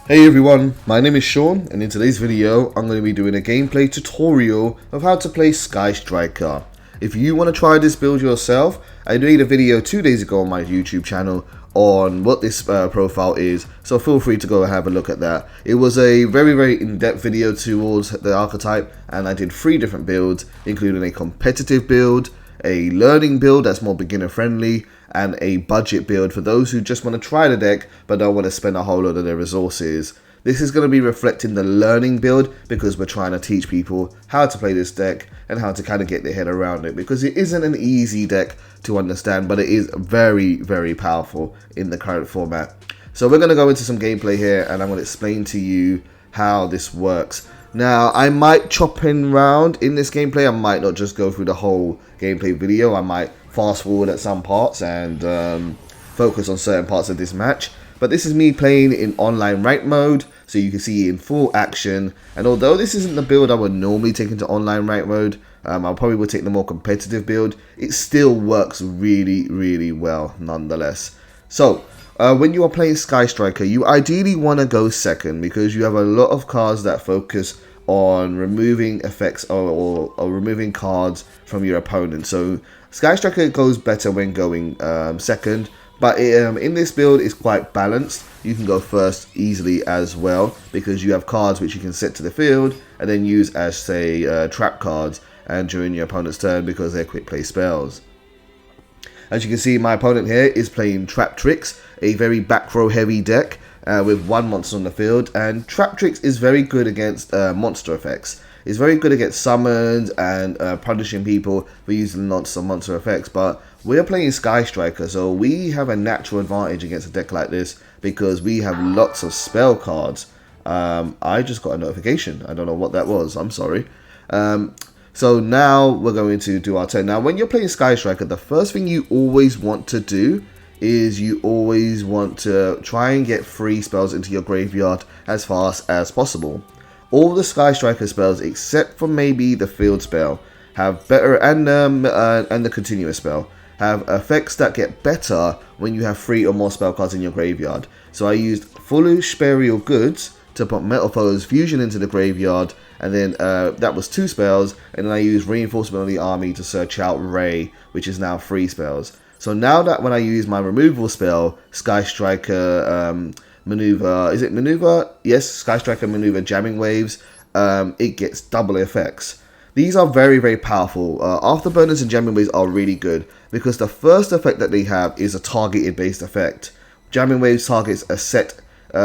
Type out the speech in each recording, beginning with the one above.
Hey everyone, my name is Sean, and in today's video I'm going to be doing a gameplay tutorial of how to play Sky Striker. If you want to try this build yourself, I made a video 2 days ago on my YouTube channel on what this profile is, so feel free to go and have a look at that. It was a very in-depth video towards the archetype, and I did 3 different builds, including a competitive build, a learning build that's more beginner friendly, and a budget build for those who just want to try the deck but don't want to spend a whole lot of their resources. This is going to be reflecting the learning build because we're trying to teach people how to play this deck and how to kind of get their head around it, because it isn't an easy deck to understand, but it is very powerful in the current format. So we're going to go into some gameplay here and I'm going to explain to you how this works. Now, I might chop in around in this gameplay. I might not just go through the whole gameplay video. I might fast forward at some parts and focus on certain parts of this match. But this is me playing in online ranked mode, so you can see it in full action. And although this isn't the build I would normally take into online ranked mode, I probably would take the more competitive build. It still works really well nonetheless. So when you are playing Sky Striker, you ideally want to go second because you have a lot of cards that focus on removing effects or removing cards from your opponent. So Sky Striker goes better when going second, but in this build it's quite balanced. You can go first easily as well because you have cards which you can set to the field and then use as, say, trap cards and during your opponent's turn because they're quick play spells. As you can see, my opponent here is playing Trap Tricks, a very back row heavy deck with 1 monster on the field, and Trap Tricks is very good against monster effects. It's very good against summons and punishing people for using lots of monster effects, but we're playing Sky Striker, so we have a natural advantage against a deck like this because we have lots of spell cards. I just got a notification. I don't know what that was. I'm sorry. So now we're going to do our turn. Now, when you're playing Sky Striker, the first thing you always want to do is you always want to try and get free spells into your graveyard as fast as possible. All the Sky Striker spells, except for maybe the field spell, have better, and the continuous spell, have effects that get better when you have 3 or more spell cards in your graveyard. So I used Foolish Burial Goods to put Metal Foes Fusion into the graveyard, and then that was 2 spells, and then I used Reinforcement of the Army to search out Ray, which is now 3 spells. So now that when I use my removal spell, Sky Striker Maneuver, is it Maneuver? Yes, Sky Striker Maneuver Jamming Waves, it gets double effects. These are very powerful. Afterburners and Jamming Waves are really good because the first effect that they have is a targeted based effect. Jamming Waves targets a set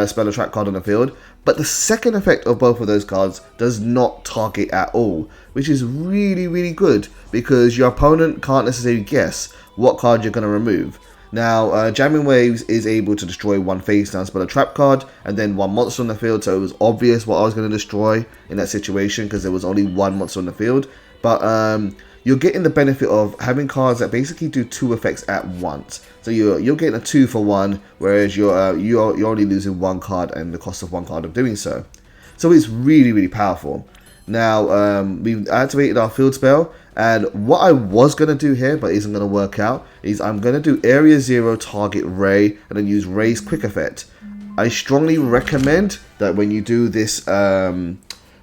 spell or trap card on the field, but the second effect of both of those cards does not target at all, which is really good because your opponent can't necessarily guess what card you're going to remove. Now, Jamming Waves is able to destroy 1 face down spell or trap card and then 1 monster on the field, so it was obvious what I was going to destroy in that situation because there was only 1 monster on the field. But you're getting the benefit of having cards that basically do 2 effects at once. So you're getting a 2 for 1, whereas you're only losing 1 card and the cost of 1 card of doing so. So it's really powerful. Now we've activated our field spell, and what I was going to do here but isn't going to work out is I'm going to do Area 0 target Ray and then use Ray's quick effect. I strongly recommend that when you do this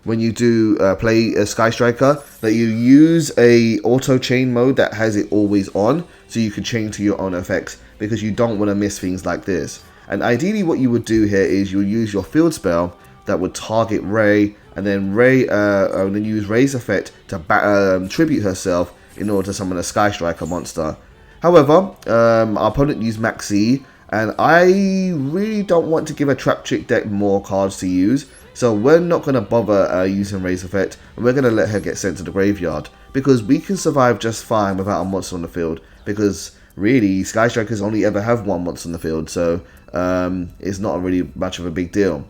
when you do play a Sky Striker, that you use a auto chain mode that has it always on, so you can chain to your own effects, because you don't want to miss things like this. And ideally what you would do here is you'll use your field spell that would target Ray, and then then use Ray's effect to tribute herself in order to summon a Sky Striker monster. However, our opponent used Maxi, and I really don't want to give a Trap Trick deck more cards to use, so we're not going to bother using Ray's effect, and we're going to let her get sent to the graveyard, because we can survive just fine without a monster on the field, because really Sky Strikers only ever have 1 monster on the field, so it's not really much of a big deal.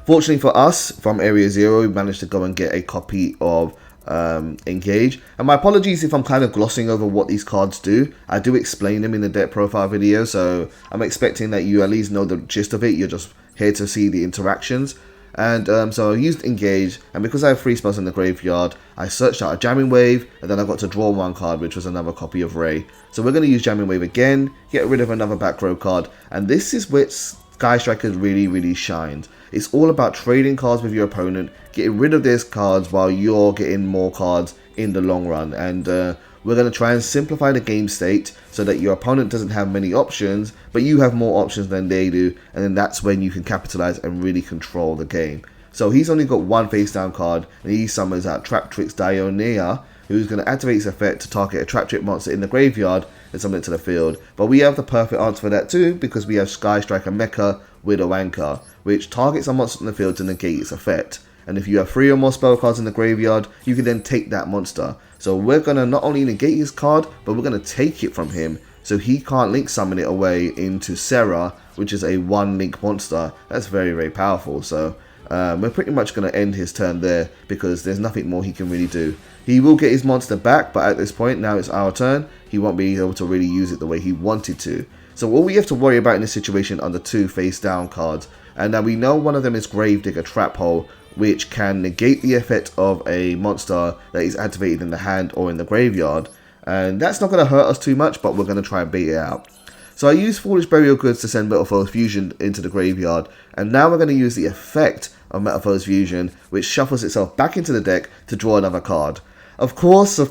Fortunately for us, from Area 0, we managed to go and get a copy of Engage. And my apologies if I'm kind of glossing over what these cards do. I do explain them in the deck profile video, so I'm expecting that you at least know the gist of it. You're just here to see the interactions. And so I used Engage, and because I have 3 spells in the graveyard, I searched out a Jamming Wave, and then I got to draw 1 card, which was another copy of Ray. So we're going to use Jamming Wave again, get rid of another back row card, and this is which Sky Striker really shines. It's all about trading cards with your opponent, getting rid of these cards while you're getting more cards in the long run. And we're going to try and simplify the game state so that your opponent doesn't have many options, but you have more options than they do, and then that's when you can capitalize and really control the game. So he's only got one face down card, and he summons out Traptrix Dionea, who's going to activate his effect to target a Trap Trick monster in the graveyard and summon it to the field. But we have the perfect answer for that too, because we have Sky Striker Mecha Widow Anchor, which targets a monster in the field to negate its effect. And if you have 3 or more spell cards in the graveyard, you can then take that monster. So we're going to not only negate his card, but we're going to take it from him, so he can't link summon it away into Serra, which is a 1-link monster. That's very powerful. So we're pretty much going to end his turn there, because there's nothing more he can really do. He will get his monster back, but at this point, now it's our turn, he won't be able to really use it the way he wanted to. So all we have to worry about in this situation are the 2 face down cards. And now we know one of them is Gravedigger Trap Hole, which can negate the effect of a monster that is activated in the hand or in the graveyard. And that's not going to hurt us too much, but we're going to try and bait it out. So I use Foolish Burial Goods to send Metal Foes Fusion into the graveyard, and now we're going to use the effect of Metal Foes Fusion, which shuffles itself back into the deck to draw another card. Of course, we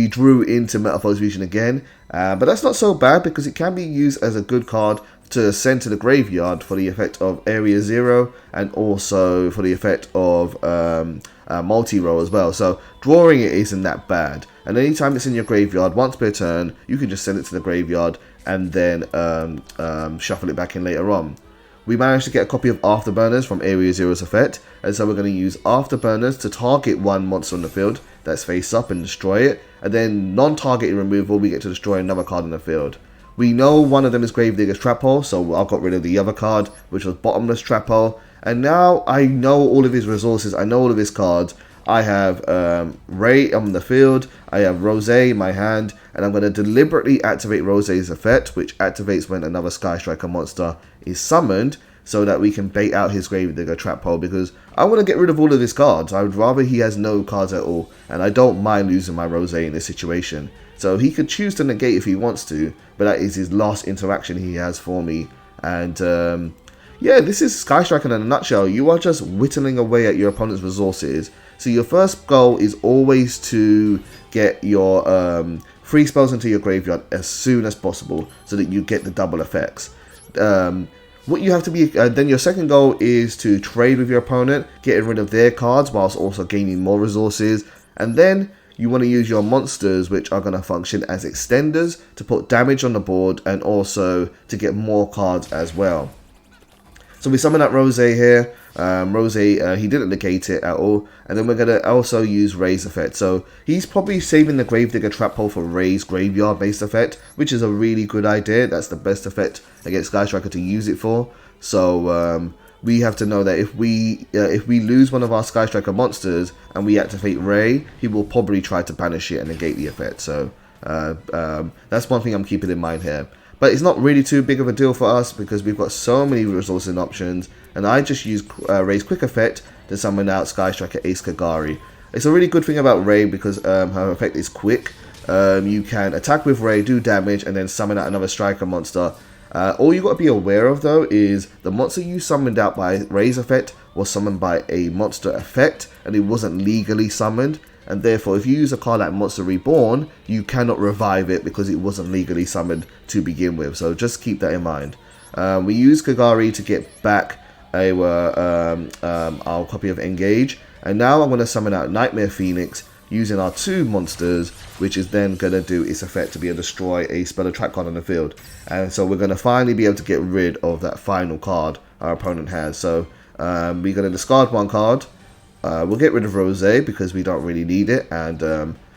drew into Metal Foes Fusion again, but that's not so bad because it can be used as a good card to send to the graveyard for the effect of Area 0 and also for the effect of multi-roll as well. So drawing it isn't that bad. And anytime it's in your graveyard, once per turn, you can just send it to the graveyard and then shuffle it back in later on. We managed to get a copy of Afterburners from Area 0's effect, and so we're going to use Afterburners to target one monster on the field that's face up and destroy it, and then non-targeted removal, we get to destroy another card in the field. We know one of them is Gravedigger's Trap Hole, so I've got rid of the other card, which was Bottomless Trap Hole, and now I know all of his resources, I know all of his cards. I have Ray on the field, I have Rose in my hand, and I'm going to deliberately activate Rose's effect, which activates when another Sky Striker monster is summoned, so that we can bait out his Gravedigger Trap Hole, because I want to get rid of all of his cards. I would rather he has no cards at all, and I don't mind losing my Rose in this situation. So he could choose to negate if he wants to, but that is his last interaction he has for me. And yeah, this is Sky Striker in a nutshell. You are just whittling away at your opponent's resources. So your first goal is always to get your free spells into your graveyard as soon as possible, so that you get the double effects. What you have to be, then your second goal is to trade with your opponent, getting rid of their cards whilst also gaining more resources, and then you want to use your monsters, which are going to function as extenders to put damage on the board and also to get more cards as well. So we summon up Rose here. Rose, he didn't negate it at all. And then we're going to also use Ray's effect. So he's probably saving the Gravedigger Trap Hole for Ray's graveyard based effect, which is a really good idea. That's the best effect against Sky Striker to use it for. So we have to know that if we lose one of our Sky Striker monsters and we activate Ray, he will probably try to banish it and negate the effect. So that's one thing I'm keeping in mind here. But it's not really too big of a deal for us because we've got so many resources and options. And I just use Ray's quick effect to summon out Sky Striker Ace Kagari. It's a really good thing about Ray because her effect is quick. You can attack with Ray, do damage, and then summon out another Striker monster. All you got to be aware of though is the monster you summoned out by Ray's effect was summoned by a monster effect, and it wasn't legally summoned. And therefore, if you use a card like Monster Reborn, you cannot revive it because it wasn't legally summoned to begin with. So just keep that in mind. We use Kagari to get back our copy of Engage. And now I'm going to summon out Nightmare Phoenix using our 2 monsters, which is then going to do its effect to be able to destroy a spell attack card on the field. And so we're going to finally be able to get rid of that final card our opponent has. So we're going to discard 1 card. We'll get rid of Rose because we don't really need it and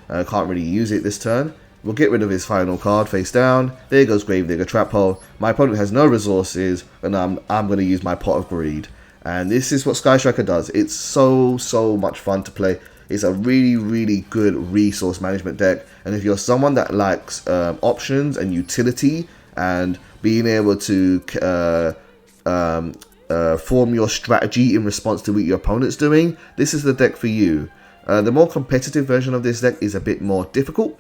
can't really use it this turn. We'll get rid of his final card face down. There goes Gravedigger Trap Hole. My opponent has no resources, and I'm going to use my Pot of Greed. And this is what Sky Striker does. It's so much fun to play. It's a really good resource management deck. And if you're someone that likes options and utility and being able to form your strategy in response to what your opponent's doing, this is the deck for you. The more competitive version of this deck is a bit more difficult.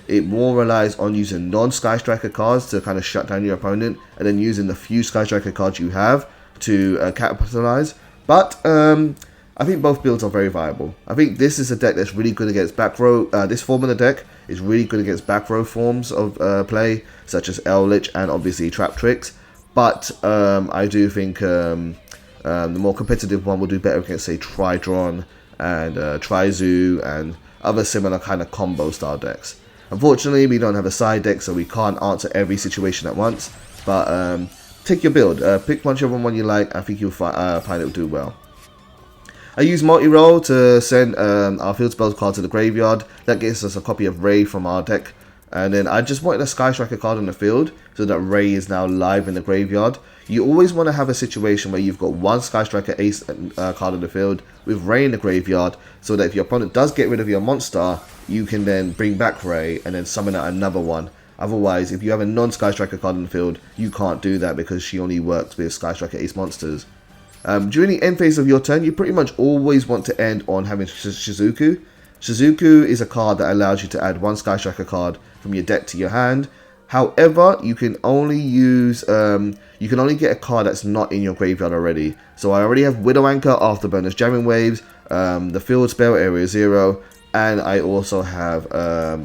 It more relies on using non-Sky Striker cards to kind of shut down your opponent, and then using the few Sky Striker cards you have to capitalize. But I think both builds are very viable. I think this is a deck that's really good against back row. This form of the deck is really good against back row forms of play, such as L-Lich and obviously Trap Tricks. But I do think the more competitive one will do better against, say, Tridron and Trizu and other similar kind of combo style decks. Unfortunately, we don't have a side deck, so we can't answer every situation at once. But take your build. Pick whichever one you like. I think you'll find it will do well. I use multi-roll to send our field spells card to the graveyard. That gives us a copy of Ray from our deck. And then I just wanted a Sky Striker card on the field so that Ray is now live in the graveyard. You always want to have a situation where you've got one Sky Striker ace card on the field with Ray in the graveyard, so that if your opponent does get rid of your monster, you can then bring back Ray and then summon out another one. Otherwise, if you have a non-Sky Striker card on the field, you can't do that because she only works with Sky Striker ace monsters. During the end phase of your turn, you pretty much always want to end on having Shizuku. Shizuku is a card that allows you to add one Sky Striker card from your deck to your hand. However, you can only use you can only get a card that's not in your graveyard already. So I already have Widow Anchor, Afterburners, Jamming Waves, the Field Spell, Area 0, and I also have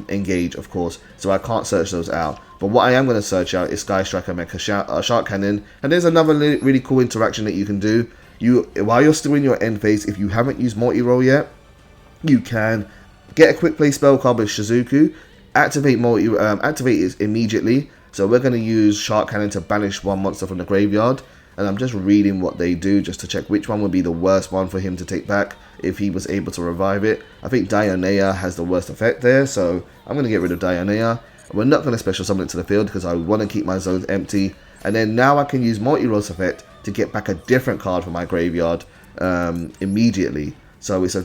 Engage, of course, so I can't search those out. But what I am going to search out is Sky Striker Mecha Shark Cannon, and there's another really cool interaction that you can do. While you're still in your end phase, if you haven't used multi-roll yet, you can get a quick play spell card with Shizuku, activate it immediately. So we're going to use Shark Cannon to banish one monster from the graveyard, and I'm just reading what they do just to check which one would be the worst one for him to take back if he was able to revive it. I think Dionea has the worst effect there, so I'm going to get rid of Dionea. We're not going to special summon it to the field because I want to keep my zones empty, and then now I can use multi-roll's effect to get back a different card from my graveyard immediately. So it's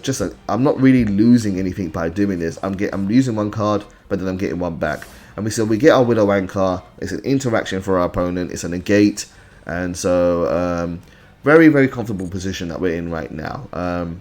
I'm not really losing anything by doing this. I'm using one card, but then I'm getting one back. And we get our Widow Anchor. It's an interaction for our opponent. It's a negate, and so very, very comfortable position that we're in right now.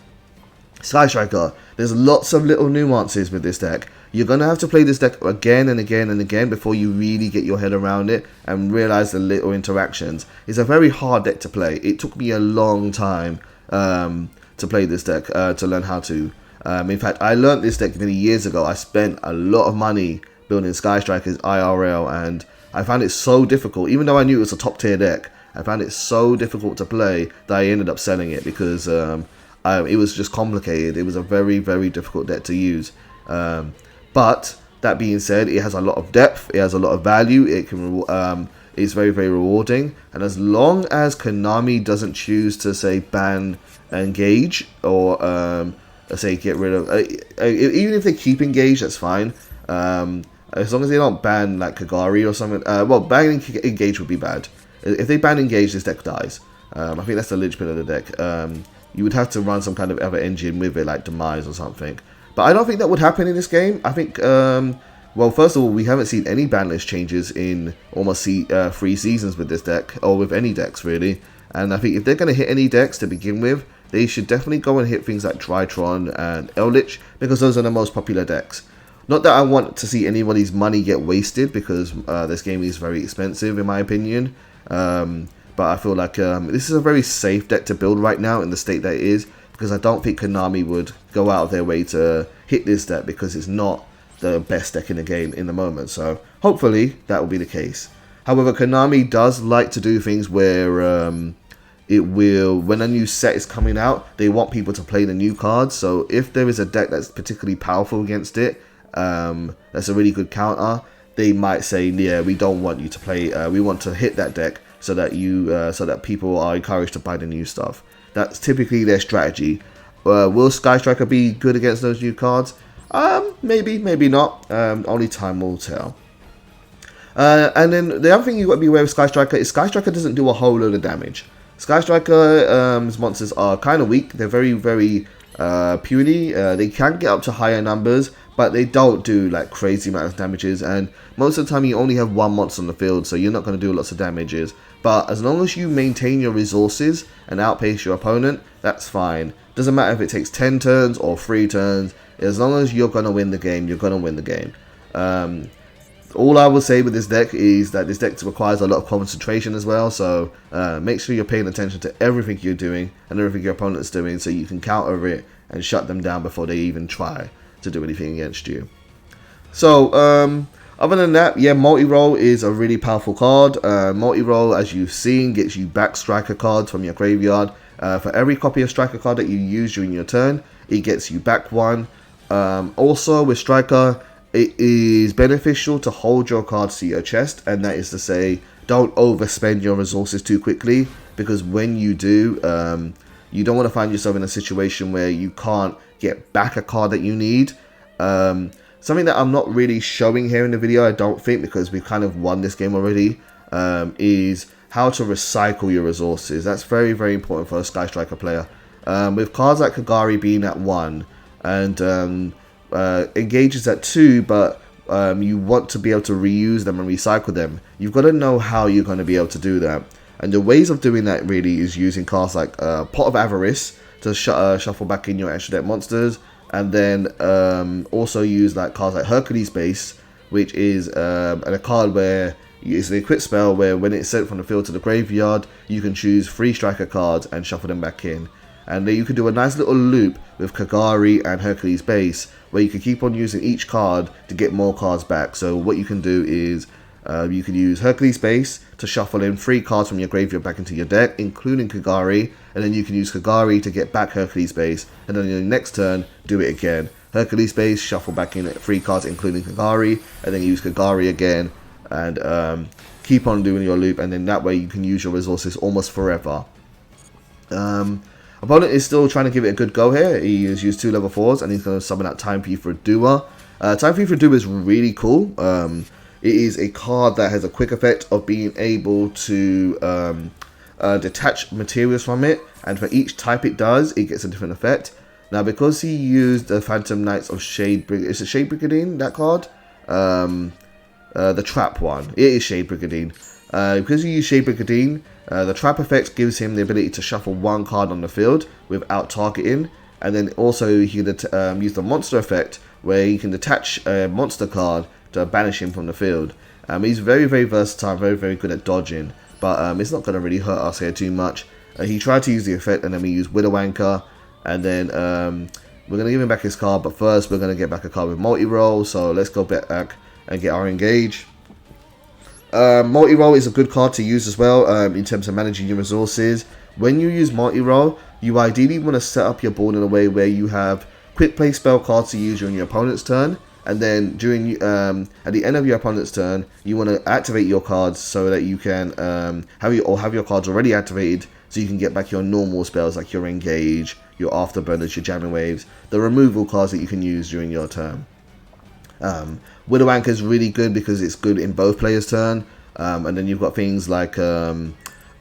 Sky Striker. There's lots of little nuances with this deck. You're going to have to play this deck again and again and again before you really get your head around it and realize the little interactions. It's a very hard deck to play. It took me a long time to play this deck, to learn how to. In fact, I learned this deck many years ago. I spent a lot of money building Sky Strikers IRL, and I found it so difficult. Even though I knew it was a top tier deck, I found it so difficult to play that I ended up selling it because it was just complicated. It was a very, very difficult deck to use. But that being said, it has a lot of depth. It has a lot of value. It can it's very, very rewarding. And as long as Konami doesn't choose to say ban Engage or say get rid of even if they keep Engage, that's fine. As long as they don't ban like Kagari or something. Well, banning Engage would be bad. If they ban Engage, this deck dies. I think that's the linchpin of the deck. You would have to run some kind of other engine with it, like Demise or something. But I don't think that would happen in this game. I think, well, first of all, we haven't seen any ban list changes in almost 3 seasons with this deck, or with any decks, really. And I think if they're going to hit any decks to begin with, they should definitely go and hit things like Tritron and L-Lich, because those are the most popular decks. Not that I want to see anybody's money get wasted, because this game is very expensive, in my opinion. But I feel like this is a very safe deck to build right now in the state that it is, because I don't think Konami would go out of their way to hit this deck because it's not the best deck in the game in the moment. So hopefully that will be the case. However, Konami does like to do things where it will, when a new set is coming out, they want people to play the new cards. So if there is a deck that's particularly powerful against it, that's a really good counter, they might say, yeah, we don't want you to play, we want to hit that deck so that so that people are encouraged to buy the new stuff. That's typically their strategy. Will Sky Striker be good against those new cards? Maybe, maybe not. Only time will tell. And then the other thing you've got to be aware of Sky Striker is Sky Striker doesn't do a whole load of damage. Sky Striker's monsters are kind of weak. They're very, very puny. They can get up to higher numbers, but they don't do like crazy amounts of damages. And most of the time you only have one monster on the field, so you're not going to do lots of damages. But as long as you maintain your resources and outpace your opponent, that's fine. Doesn't matter if it takes 10 turns or 3 turns. As long as you're going to win the game, you're going to win the game. All I will say with this deck is that this deck requires a lot of concentration as well, so make sure you're paying attention to everything you're doing and everything your opponent's doing so you can counter it and shut them down before they even try to do anything against you. So, other than that, yeah, multi-roll is a really powerful card. Multi-roll, as you've seen, gets you back striker cards from your graveyard. For every copy of striker card that you use during your turn, it gets you back one. Also, with striker, it is beneficial to hold your cards to your chest, and that is to say, don't overspend your resources too quickly, because when you do, you don't want to find yourself in a situation where you can't get back a card that you need. Something that I'm not really showing here in the video, I don't think, because we've kind of won this game already, is how to recycle your resources. That's very, very important for a Sky Striker player. With cards like Kagari being at 1 and engages at 2, but you want to be able to reuse them and recycle them, you've got to know how you're going to be able to do that. And the ways of doing that really is using cards like Pot of Avarice to shuffle back in your extra deck monsters, and then also use like cards like Hercules Base, which is a card where it's an equip spell where when it's sent from the field to the graveyard, you can choose 3 striker cards and shuffle them back in. And then you can do a nice little loop with Kagari and Hercules Base, where you can keep on using each card to get more cards back. So what you can do is you can use Hercules Base to shuffle in 3 cards from your graveyard back into your deck, including Kagari, and then you can use Kagari to get back Hercules Base, and then on your next turn, do it again. Hercules Base, shuffle back in 3 cards including Kagari, and then use Kagari again, and keep on doing your loop, and then that way you can use your resources almost forever. Opponent is still trying to give it a good go here. He has used 2 level 4s, and he's going to summon out Time Thief for Dua. Time Thief for Dua is really cool. It is a card that has a quick effect of being able to detach materials from it, and for each type it does, it gets a different effect. Now, because he used the Phantom Knights of Shade Brigade, is it Shade Brigadine, that card? The Trap one. It is Shade Brigadine. Because you use Shade Brigadine, the trap effect gives him the ability to shuffle 1 card on the field without targeting, and then also he can use the monster effect where he can detach a monster card to banish him from the field. He's very, very versatile, very, very good at dodging, but it's not going to really hurt us here too much. He tried to use the effect, and then we use Widow Anchor, and then we're going to give him back his card, but first we're going to get back a card with multi-roll, so let's go back and get our engage. Multi-roll is a good card to use as well in terms of managing your resources. When you use multi-roll, you ideally want to set up your board in a way where you have quick play spell cards to use during your opponent's turn, and then during at the end of your opponent's turn, you want to activate your cards so that you can have your cards already activated, so you can get back your normal spells like your engage, your afterburners, your jamming waves, the removal cards that you can use during your turn. Widow Anchor is really good because it's good in both players' turn, and then you've got things like the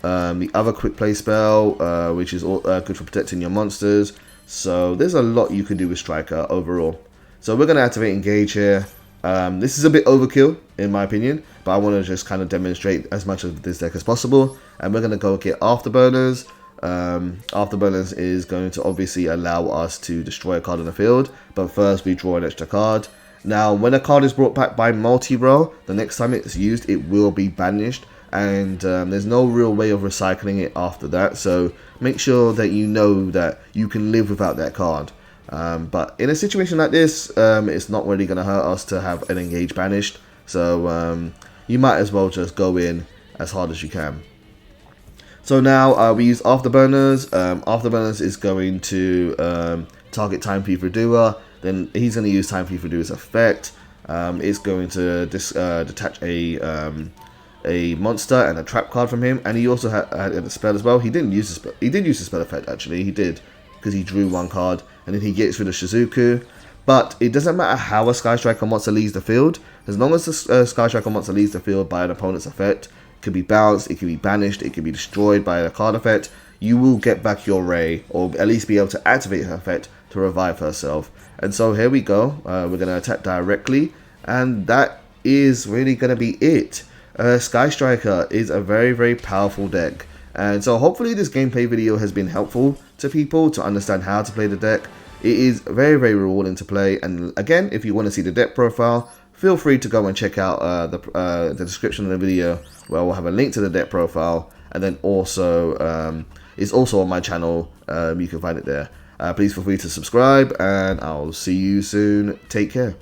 other quick play spell, which is good for protecting your monsters. So there's a lot you can do with Striker overall. So we're going to activate Engage here. This is a bit overkill in my opinion, but I want to just kind of demonstrate as much of this deck as possible, and we're going to go get Afterburners. Afterburners is going to obviously allow us to destroy a card on the field, but first we draw an extra card. Now, when a card is brought back by multi-roll, the next time it's used, it will be banished, and there's no real way of recycling it after that, so make sure that you know that you can live without that card. But in a situation like this, it's not really going to hurt us to have an engage banished, so you might as well just go in as hard as you can. So now we use Afterburners. Afterburners is going to target Time Thief Redoer. Then he's going to use Time Thief Redoer's effect. It's going to detach a monster and a trap card from him, and he also had a spell as well. He didn't use the spell. He did use the spell effect actually. He did, because he drew 1 card, and then he gets rid of Shizuku. But it doesn't matter how a Sky Striker monster leaves the field, as long as the Sky Striker monster leaves the field by an opponent's effect. It could be bounced, it could be banished, it could be destroyed by a card effect. You will get back your Ray, or at least be able to activate her effect to revive herself. And so here we go. We're going to attack directly, and that is really going to be it. Sky Striker is a very, very powerful deck, and so hopefully this gameplay video has been helpful to people to understand how to play the deck. It is very, very rewarding to play, and again, if you want to see the deck profile, feel free to go and check out the description of the video, where we'll have a link to the deck profile, and then also it's also on my channel. You can find it there. Please feel free to subscribe, and I'll see you soon. Take care.